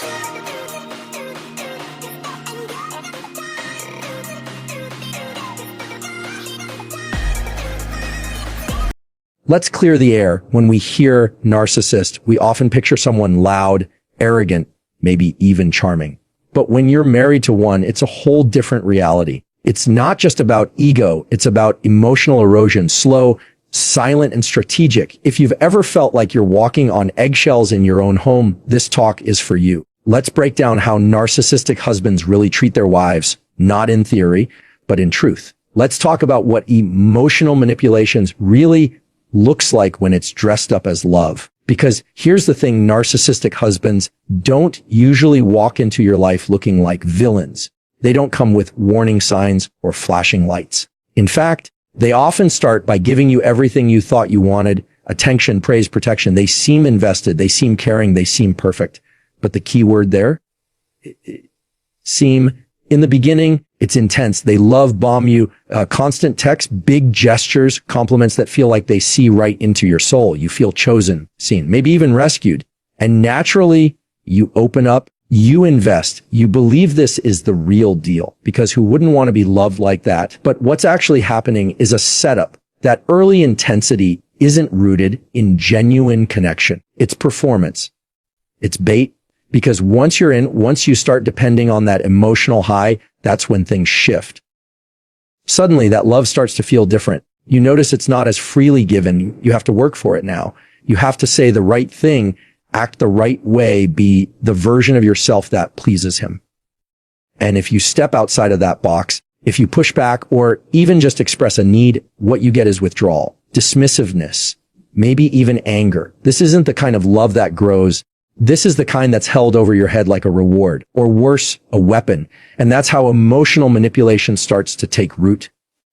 Let's clear the air. When we hear narcissist, we often picture someone loud, arrogant, maybe even charming. But when you're married to one, it's a whole different reality. It's not just about ego. It's about emotional erosion, slow, silent, and strategic. If you've ever felt like you're walking on eggshells in your own home, this talk is for you. Let's break down how narcissistic husbands really treat their wives, not in theory, but in truth. Let's talk about what emotional manipulations really looks like when it's dressed up as love. Because here's the thing, narcissistic husbands don't usually walk into your life looking like villains. They don't come with warning signs or flashing lights. In fact, they often start by giving you everything you thought you wanted: attention, praise, protection. They seem invested, they seem caring, they seem perfect. But the key word there, seem. In the beginning, it's intense. They love bomb you, constant text, big gestures, compliments that feel like they see right into your soul. You feel chosen, seen, maybe even rescued. And naturally, you open up, you invest, you believe this is the real deal, because who wouldn't want to be loved like that? But what's actually happening is a setup. That early intensity isn't rooted in genuine connection. It's performance. It's bait. Because once you're in, once you start depending on that emotional high, that's when things shift. Suddenly that love starts to feel different. You notice it's not as freely given. You have to work for it now. You have to say the right thing, act the right way, be the version of yourself that pleases him. And if you step outside of that box, if you push back or even just express a need, what you get is withdrawal, dismissiveness, maybe even anger. This isn't the kind of love that grows. This is the kind that's held over your head like a reward, or worse, a weapon. And that's how emotional manipulation starts to take root,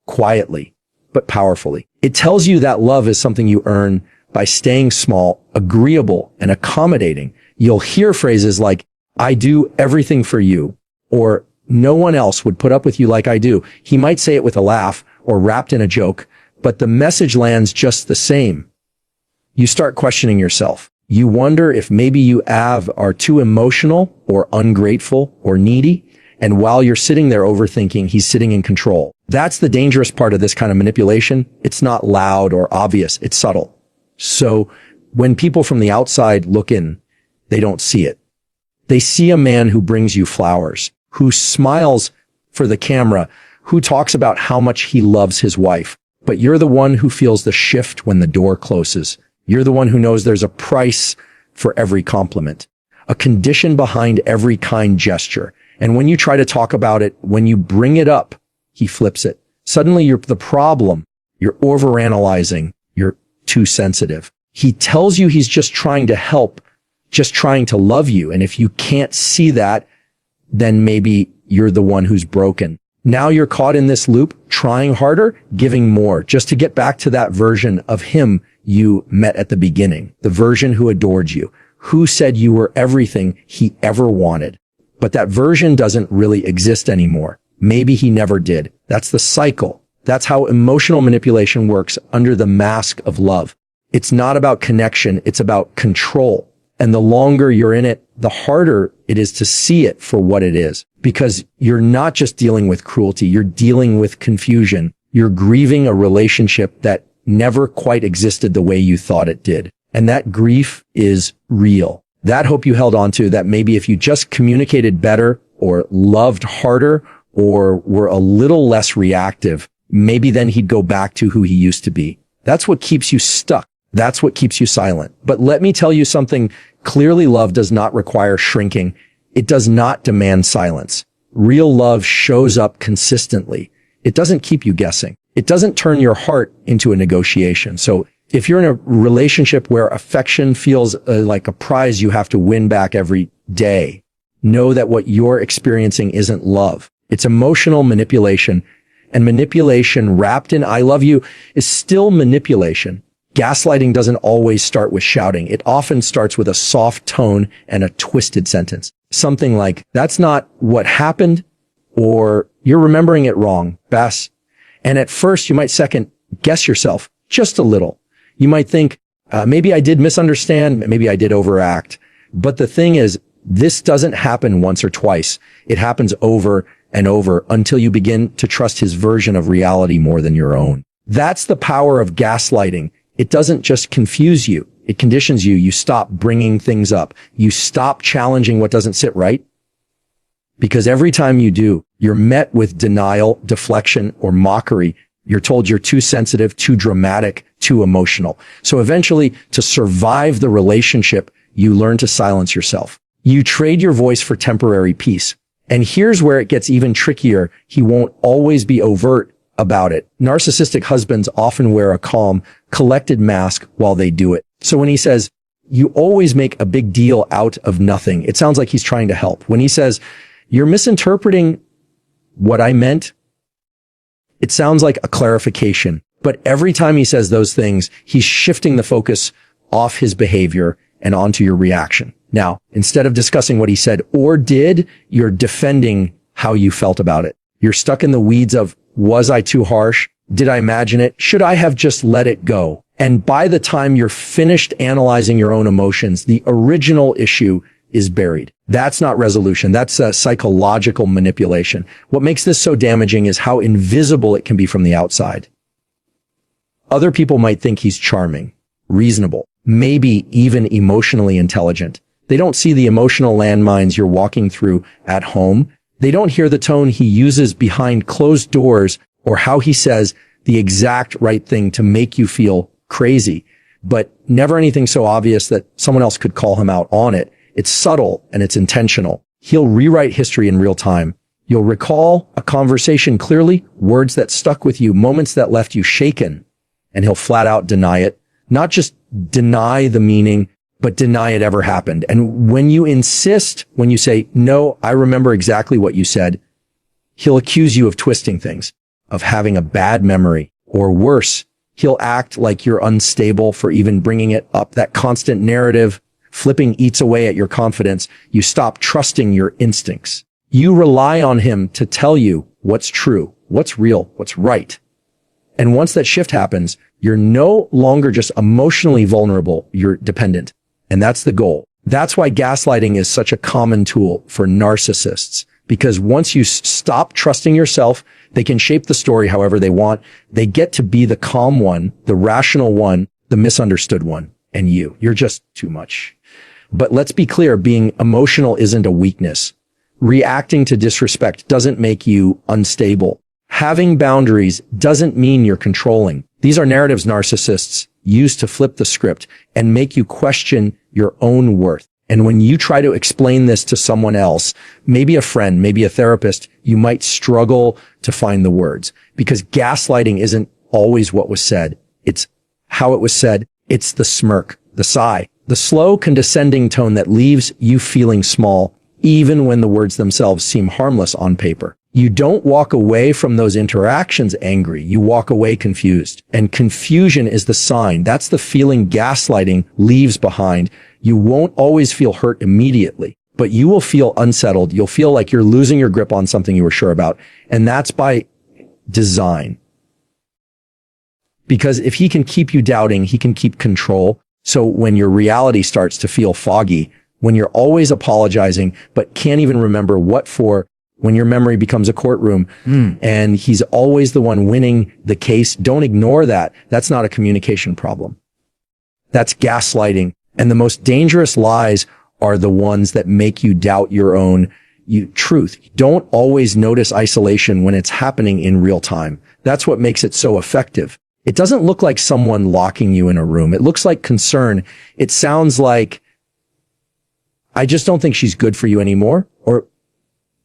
quietly, but powerfully. It tells you that love is something you earn by staying small, agreeable, and accommodating. You'll hear phrases like, "I do everything for you," or "No one else would put up with you like I do." He might say it with a laugh or wrapped in a joke, but the message lands just the same. You start questioning yourself. You wonder if maybe you are too emotional or ungrateful or needy. And while you're sitting there overthinking, he's sitting in control. That's the dangerous part of this kind of manipulation. It's not loud or obvious. It's subtle. So when people from the outside look in, they don't see it. They see a man who brings you flowers, who smiles for the camera, who talks about how much he loves his wife. But you're the one who feels the shift when the door closes. You're the one who knows there's a price for every compliment, a condition behind every kind gesture. And when you try to talk about it, when you bring it up, he flips it. Suddenly you're the problem. You're overanalyzing. You're too sensitive. He tells you he's just trying to help, just trying to love you. And if you can't see that, then maybe you're the one who's broken. Now you're caught in this loop, trying harder, giving more, just to get back to that version of him you met at the beginning, the version who adored you, who said you were everything he ever wanted. But that version doesn't really exist anymore. Maybe he never did. That's the cycle. That's how emotional manipulation works under the mask of love. It's not about connection. It's about control. And the longer you're in it, the harder it is to see it for what it is. Because you're not just dealing with cruelty. You're dealing with confusion. You're grieving a relationship that never quite existed the way you thought it did. And that grief is real. That hope you held on to, that maybe if you just communicated better or loved harder or were a little less reactive, maybe then he'd go back to who he used to be. That's what keeps you stuck. That's what keeps you silent. But let me tell you something. Clearly, love does not require shrinking. It does not demand silence. Real love shows up consistently. It doesn't keep you guessing. It doesn't turn your heart into a negotiation. So if you're in a relationship where affection feels like a prize you have to win back every day, know that what you're experiencing isn't love. It's emotional manipulation. And manipulation wrapped in "I love you" is still manipulation. Gaslighting doesn't always start with shouting. It often starts with a soft tone and a twisted sentence. Something like, "That's not what happened," or "You're remembering it wrong, Bess." And at first you might second guess yourself just a little. You might think, maybe I did misunderstand, maybe I did overact. But the thing is, This doesn't happen once or twice. It happens over and over until you begin to trust his version of reality more than your own. That's the power of gaslighting. It doesn't just confuse you. It conditions you. You stop bringing things up. You stop challenging what doesn't sit right. Because every time you do, you're met with denial, deflection, or mockery. You're told you're too sensitive, too dramatic, too emotional. So eventually, to survive the relationship, you learn to silence yourself. You trade your voice for temporary peace. And here's where it gets even trickier. He won't always be overt about it. Narcissistic husbands often wear a calm, collected mask while they do it. So when he says, you always make a big deal out of nothing, it sounds like he's trying to help. When he says, you're misinterpreting what I meant, it sounds like a clarification. But every time he says those things, he's shifting the focus off his behavior and onto your reaction. Now, instead of discussing what he said or did, you're defending how you felt about it. You're stuck in the weeds of, was I too harsh? Did I imagine it? Should I have just let it go? And by the time you're finished analyzing your own emotions, the original issue is buried. That's not resolution. That's a psychological manipulation. What makes this so damaging is how invisible it can be from the outside. Other people might think he's charming, reasonable, maybe even emotionally intelligent. They don't see the emotional landmines you're walking through at home. They don't hear the tone he uses behind closed doors or how he says the exact right thing to make you feel crazy, but never anything so obvious that someone else could call him out on it. It's subtle and it's intentional. He'll rewrite history in real time. You'll recall a conversation clearly, words that stuck with you, moments that left you shaken, and he'll flat out deny it. Not just deny the meaning, but deny it ever happened. And when you insist, when you say, no, I remember exactly what you said, he'll accuse you of twisting things, of having a bad memory, or worse, he'll act like you're unstable for even bringing it up. That constant narrative flipping eats away at your confidence. You stop trusting your instincts. You rely on him to tell you what's true, what's real, what's right. And once that shift happens, you're no longer just emotionally vulnerable, you're dependent. And that's the goal. That's why gaslighting is such a common tool for narcissists. Because once you stop trusting yourself, they can shape the story however they want. They get to be the calm one, the rational one, the misunderstood one. And you're just too much. But let's be clear, being emotional isn't a weakness. Reacting to disrespect doesn't make you unstable. Having boundaries doesn't mean you're controlling. These are narratives narcissists use to flip the script and make you question your own worth. And when you try to explain this to someone else, maybe a friend, maybe a therapist, you might struggle to find the words, because gaslighting isn't always what was said. It's how it was said. It's the smirk, the sigh, the slow condescending tone that leaves you feeling small, even when the words themselves seem harmless on paper. You don't walk away from those interactions angry. You walk away confused. And confusion is the sign. That's the feeling gaslighting leaves behind. You won't always feel hurt immediately, but you will feel unsettled. You'll feel like you're losing your grip on something you were sure about. And that's by design. Because if he can keep you doubting, he can keep control. So when your reality starts to feel foggy, when you're always apologizing, but can't even remember what for, when your memory becomes a courtroom and he's always the one winning the case, don't ignore that. That's not a communication problem. That's gaslighting. And the most dangerous lies are the ones that make you doubt your own truth. Don't always notice isolation when it's happening in real time. That's what makes it so effective. It doesn't look like someone locking you in a room. It looks like concern. It sounds like, I just don't think she's good for you anymore, or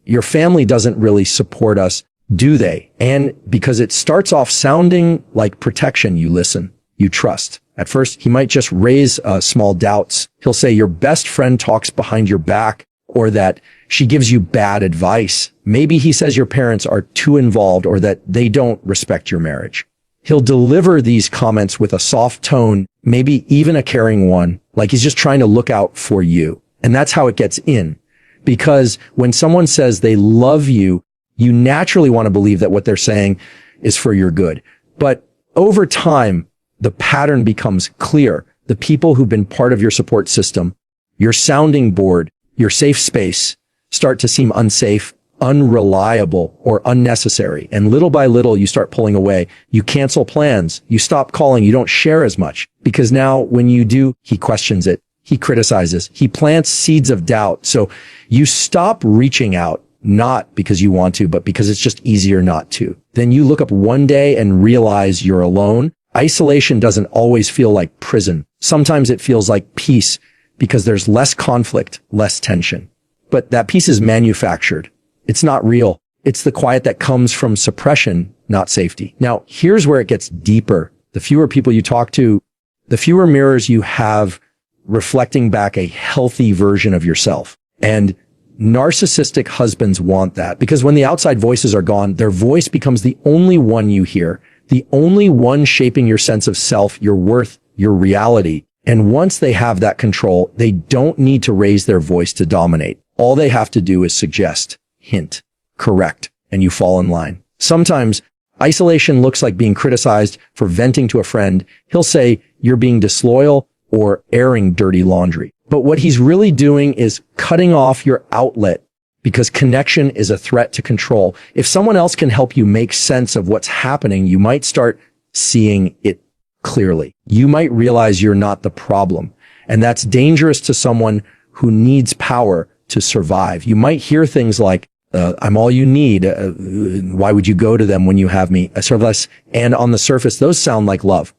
your family doesn't really support us, do they? And because it starts off sounding like protection, you listen, you trust. At first, he might just raise small doubts. He'll say your best friend talks behind your back, or that she gives you bad advice. Maybe he says your parents are too involved, or that they don't respect your marriage. He'll deliver these comments with a soft tone, maybe even a caring one, like he's just trying to look out for you. And that's how it gets in. Because when someone says they love you, you naturally want to believe that what they're saying is for your good. But over time, the pattern becomes clear. The people who've been part of your support system, your sounding board, your safe space start to seem unsafe, unreliable, or unnecessary. And little by little, you start pulling away. You cancel plans. You stop calling. You don't share as much because now when you do, he questions it. He criticizes. He plants seeds of doubt. So you stop reaching out, not because you want to, but because it's just easier not to. Then you look up one day and realize you're alone. Isolation doesn't always feel like prison. Sometimes it feels like peace because there's less conflict, less tension. But that peace is manufactured. It's not real. It's the quiet that comes from suppression, not safety. Now, here's where it gets deeper. The fewer people you talk to, the fewer mirrors you have reflecting back a healthy version of yourself. And narcissistic husbands want that because when the outside voices are gone, their voice becomes the only one you hear, the only one shaping your sense of self, your worth, your reality. And once they have that control, they don't need to raise their voice to dominate. All they have to do is suggest, hint, correct, and you fall in line. Sometimes isolation looks like being criticized for venting to a friend. He'll say you're being disloyal or airing dirty laundry. But what he's really doing is cutting off your outlet because connection is a threat to control. If someone else can help you make sense of what's happening, you might start seeing it clearly. You might realize you're not the problem. And that's dangerous to someone who needs power to survive. You might hear things like, I'm all you need. Why would you go to them when you have me? I serve less. And on the surface, those sound like love.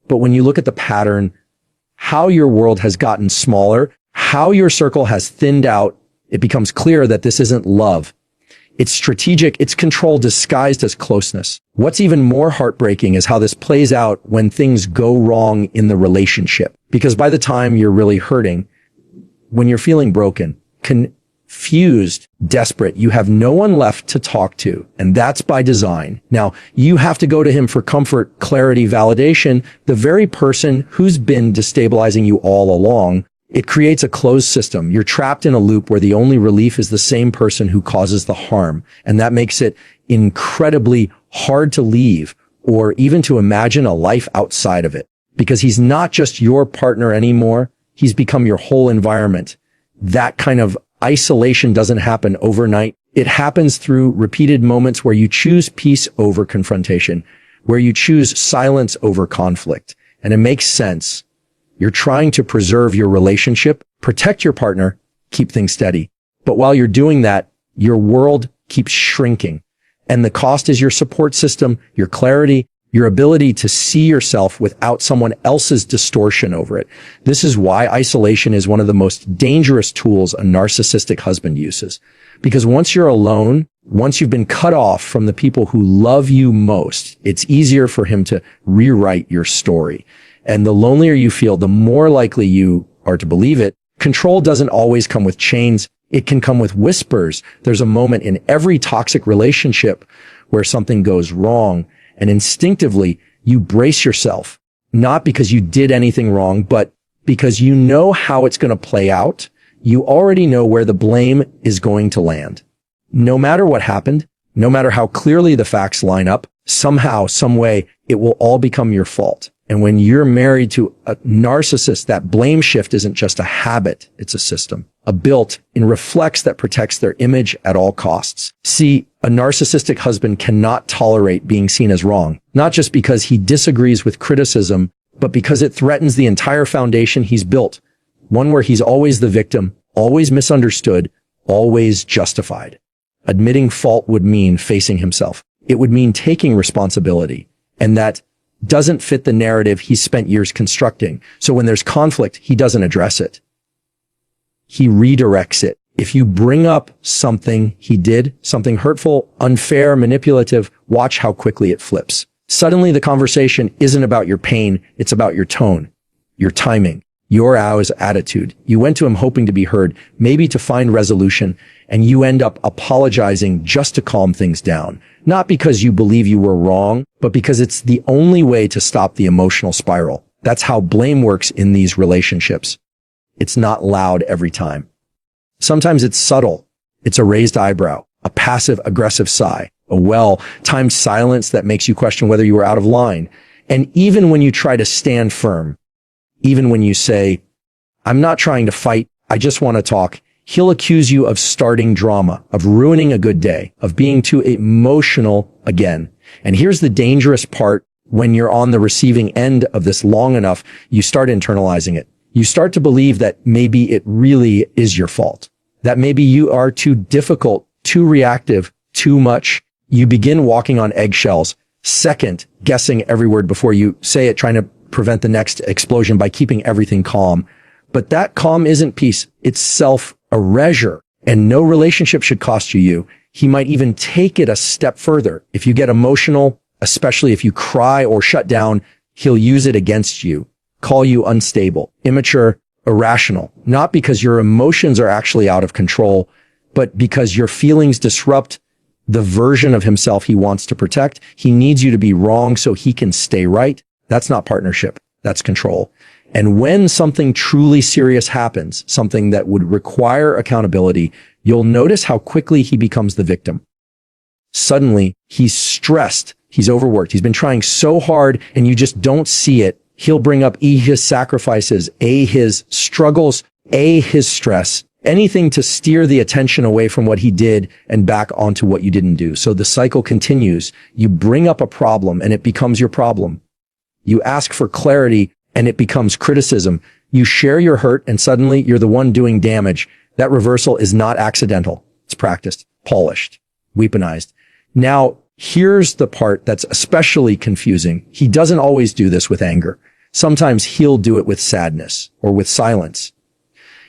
But when you look at the pattern, how your world has gotten smaller, how your circle has thinned out, it becomes clear that this isn't love. It's strategic. It's control disguised as closeness. What's even more heartbreaking is how this plays out when things go wrong in the relationship. Because by the time you're really hurting, when you're feeling broken, confused, desperate, you have no one left to talk to. And that's by design. Now, you have to go to him for comfort, clarity, validation, the very person who's been destabilizing you all along. It creates a closed system. You're trapped in a loop where the only relief is the same person who causes the harm. And that makes it incredibly hard to leave or even to imagine a life outside of it. Because he's not just your partner anymore. He's become your whole environment. That kind of isolation doesn't happen overnight. It happens through repeated moments where you choose peace over confrontation, where you choose silence over conflict. And it makes sense. You're trying to preserve your relationship, protect your partner, keep things steady. But while you're doing that, your world keeps shrinking. And the cost is your support system, your clarity, your ability to see yourself without someone else's distortion over it. This is why isolation is one of the most dangerous tools a narcissistic husband uses. Because once you're alone, once you've been cut off from the people who love you most, it's easier for him to rewrite your story. And the lonelier you feel, the more likely you are to believe it. Control doesn't always come with chains. It can come with whispers. There's a moment in every toxic relationship where something goes wrong. And instinctively, you brace yourself, not because you did anything wrong, but because you know how it's going to play out. You already know where the blame is going to land. No matter what happened, no matter how clearly the facts line up, somehow, some way, it will all become your fault. And when you're married to a narcissist, that blame shift isn't just a habit. It's a system, a built-in reflex that protects their image at all costs. See, a narcissistic husband cannot tolerate being seen as wrong, not just because he disagrees with criticism, but because it threatens the entire foundation he's built. One where he's always the victim, always misunderstood, always justified. Admitting fault would mean facing himself. It would mean taking responsibility. And that doesn't fit the narrative he's spent years constructing. So when there's conflict, he doesn't address it. He redirects it. If you bring up something he did, something hurtful, unfair, manipulative, watch how quickly it flips. Suddenly the conversation isn't about your pain. It's about your tone, your timing, your attitude. You went to him hoping to be heard, maybe to find resolution, and you end up apologizing just to calm things down. Not because you believe you were wrong, but because it's the only way to stop the emotional spiral. That's how blame works in these relationships. It's not loud every time. Sometimes it's subtle. It's a raised eyebrow, a passive aggressive sigh, a well-timed silence that makes you question whether you were out of line. And even when you try to stand firm, even when you say, I'm not trying to fight, I just want to talk. He'll accuse you of starting drama, of ruining a good day, of being too emotional again. And here's the dangerous part. When you're on the receiving end of this long enough, you start internalizing it. You start to believe that maybe it really is your fault, that maybe you are too difficult, too reactive, too much. You begin walking on eggshells, second guessing every word before you say it, trying to prevent the next explosion by keeping everything calm. But that calm isn't peace. It's self-erasure, and no relationship should cost you. He might even take it a step further. If you get emotional, especially if you cry or shut down, he'll use it against you, call you unstable, immature, irrational, not because your emotions are actually out of control, but because your feelings disrupt the version of himself he wants to protect. He needs you to be wrong so he can stay right. That's not partnership. That's control. And when something truly serious happens, something that would require accountability, you'll notice how quickly he becomes the victim. Suddenly, he's stressed. He's overworked. He's been trying so hard and you just don't see it. He'll bring up his sacrifices, his struggles, his stress, anything to steer the attention away from what he did and back onto what you didn't do. So the cycle continues. You bring up a problem and it becomes your problem. You ask for clarity and it becomes criticism. You share your hurt and suddenly you're the one doing damage. That reversal is not accidental. It's practiced, polished, weaponized. Now, here's the part that's especially confusing. He doesn't always do this with anger. Sometimes he'll do it with sadness or with silence.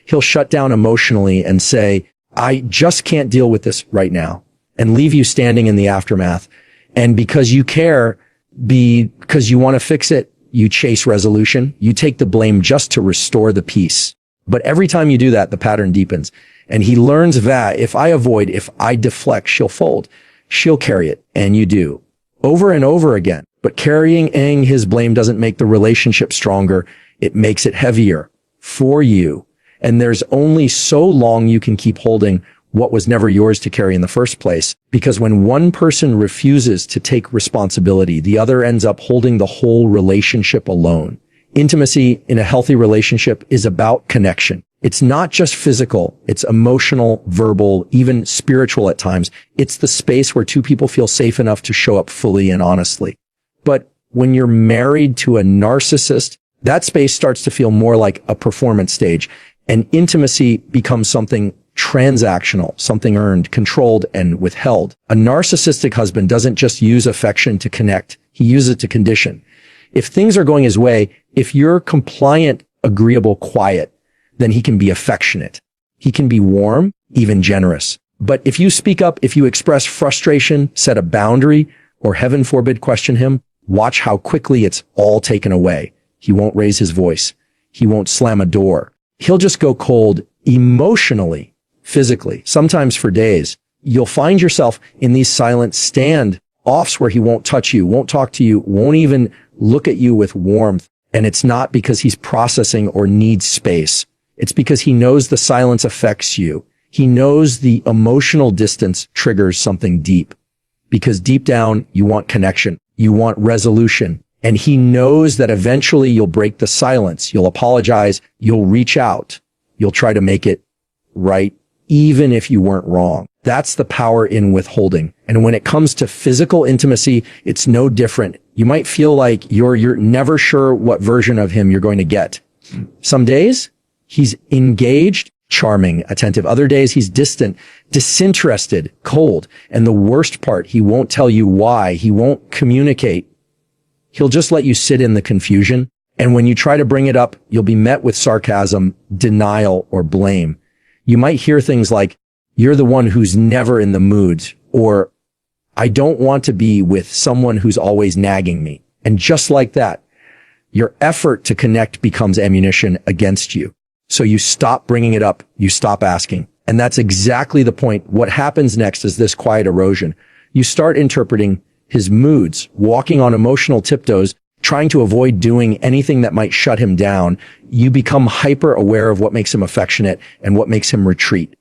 He'll shut down emotionally and say, I just can't deal with this right now, and leave you standing in the aftermath. And because you care, because you want to fix it, you chase resolution. You take the blame just to restore the peace. But every time you do that, the pattern deepens. And he learns that if I avoid, if I deflect, she'll fold. She'll carry it. And you do. Over and over again. But carrying his blame doesn't make the relationship stronger. It makes it heavier for you. And there's only so long you can keep holding what was never yours to carry in the first place. Because when one person refuses to take responsibility, the other ends up holding the whole relationship alone. Intimacy in a healthy relationship is about connection. It's not just physical. It's emotional, verbal, even spiritual at times. It's the space where two people feel safe enough to show up fully and honestly. But when you're married to a narcissist, that space starts to feel more like a performance stage, and intimacy becomes something transactional, something earned, controlled, and withheld. A narcissistic husband doesn't just use affection to connect. He uses it to condition. If things are going his way, if you're compliant, agreeable, quiet, then he can be affectionate. He can be warm, even generous. But if you speak up, if you express frustration, set a boundary, or heaven forbid, question him, watch how quickly it's all taken away. He won't raise his voice. He won't slam a door. He'll just go cold emotionally, physically, sometimes for days. You'll find yourself in these silent standoffs where he won't touch you, won't talk to you, won't even look at you with warmth. And it's not because he's processing or needs space. It's because he knows the silence affects you. He knows the emotional distance triggers something deep. Because deep down, you want connection. You want resolution. And he knows that eventually you'll break the silence. You'll apologize. You'll reach out. You'll try to make it right, even if you weren't wrong. That's the power in withholding. And when it comes to physical intimacy, it's no different. You might feel like you're never sure what version of him you're going to get. Some days, he's engaged, charming, attentive. Other days, he's distant, disinterested, cold. And the worst part, he won't tell you why. He won't communicate. He'll just let you sit in the confusion. And when you try to bring it up, you'll be met with sarcasm, denial, or blame. You might hear things like, you're the one who's never in the mood, or I don't want to be with someone who's always nagging me. And just like that, your effort to connect becomes ammunition against you. So you stop bringing it up. You stop asking. And that's exactly the point. What happens next is this quiet erosion. You start interpreting his moods, walking on emotional tiptoes, trying to avoid doing anything that might shut him down. You become hyper aware of what makes him affectionate and what makes him retreat.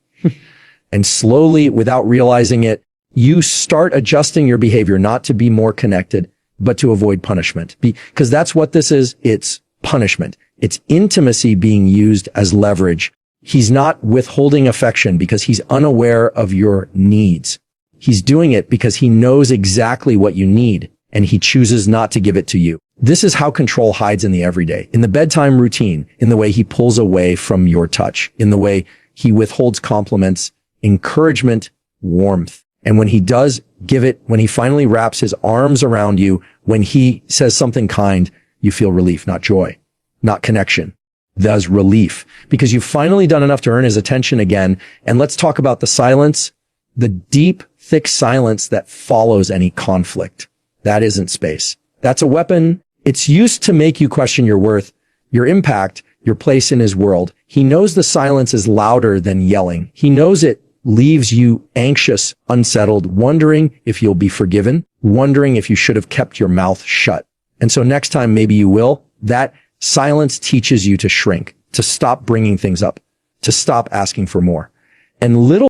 And slowly, without realizing it, you start adjusting your behavior not to be more connected, but to avoid punishment. Because that's what this is. It's punishment. It's intimacy being used as leverage. He's not withholding affection because he's unaware of your needs. He's doing it because he knows exactly what you need, and he chooses not to give it to you. This is how control hides in the everyday, in the bedtime routine, in the way he pulls away from your touch, in the way he withholds compliments, encouragement, warmth. And when he does give it, when he finally wraps his arms around you, when he says something kind, you feel relief, not joy, not connection. Thus relief, because you've finally done enough to earn his attention again. And let's talk about the silence, the deep, thick silence that follows any conflict. That isn't space. That's a weapon. It's used to make you question your worth, your impact, your place in his world. He knows the silence is louder than yelling. He knows it leaves you anxious, unsettled, wondering if you'll be forgiven, wondering if you should have kept your mouth shut. And so next time, maybe you will. That silence teaches you to shrink, to stop bringing things up, to stop asking for more. And little